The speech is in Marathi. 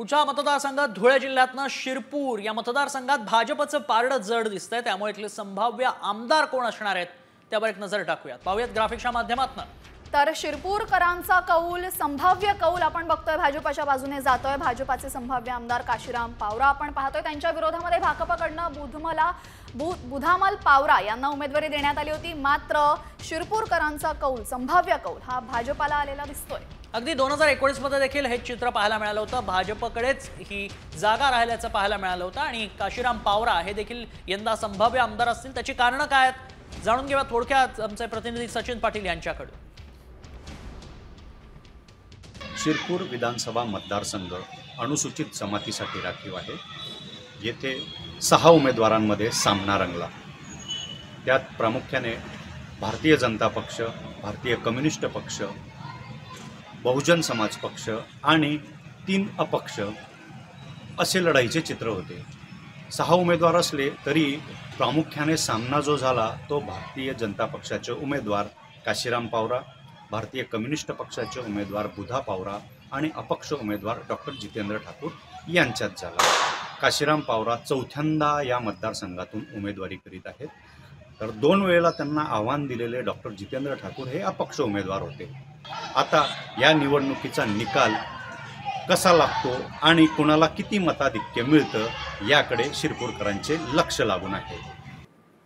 पुढच्या मतदारसंघात धुळे जिल्ह्यातनं शिरपूर या मतदारसंघात भाजपचं पारडं जड दिसतंय। त्यामुळे इथले संभाव्य आमदार कोण असणार आहेत त्यावर एक नजर टाकूयात। पाहूयात ग्राफिक्सच्या माध्यमातून। तर शिरपूरकरांचा कौल, संभाव्य कौल आपण बघतोय भाजपच्या बाजूने जातोय। भाजपाचे संभाव्य आमदार काशीराम पावरा आपण पाहतोय, त्यांच्या विरोधामध्ये भाकपकडनं बुधामल पावरा यांना उमेदवारी देण्यात आली होती। मात्र शिरपूरकरांचा कौल, संभाव्य कौल हा भाजपाला आलेला दिसतोय। अगदी 2019 मध्ये देखील हे चित्र पाहायला मिळालं होतं। भाजपकडेच ही जागा राहिल्याचं पाहायला मिळालं होतं आणि काशीराम पावरा हे देखील यंदा संभाव्य आमदार असतील। त्याची कारणं काय आहेत जाणून घेऊया थोडक्यात आमचे प्रतिनिधी सचिन पाटील यांच्याकडून। शिरपूर विधानसभा मतदारसंघ अनुसूचित जमातीसाठी राखीव आहे। येथे 6 उमेदवारांमध्ये सामना रंगला। त्यात प्रामुख्याने भारतीय जनता पक्ष, भारतीय कम्युनिस्ट पक्ष, बहुजन समाज पक्ष आणि 3 अपक्ष असे लढाईचे चित्र होते। 6 उमेदवार असले तरी प्रामुख्याने सामना जो झाला तो भारतीय जनता पक्षाचे उमेदवार काशीराम पावरा, भारतीय कम्युनिस्ट पक्षाचे उमेदवार बुधा पावरा आणि अपक्ष उमेदवार डॉक्टर जितेंद्र ठाकूर यांच्यात झाला। काशीराम पावरा चौथ्यांदा या मतदारसंघातून उमेदवारी करीत आहेत। तर 2 वेळेला त्यांना आव्हान दिलेले डॉक्टर जितेंद्र ठाकूर हे अपक्ष उमेदवार होते। आता या निवडणुकीचा निकाल कसा लागतो आणि कुणाला किती मताधिक्य मिळतं याकडे शिरपूरकरांचे लक्ष लागून आहे।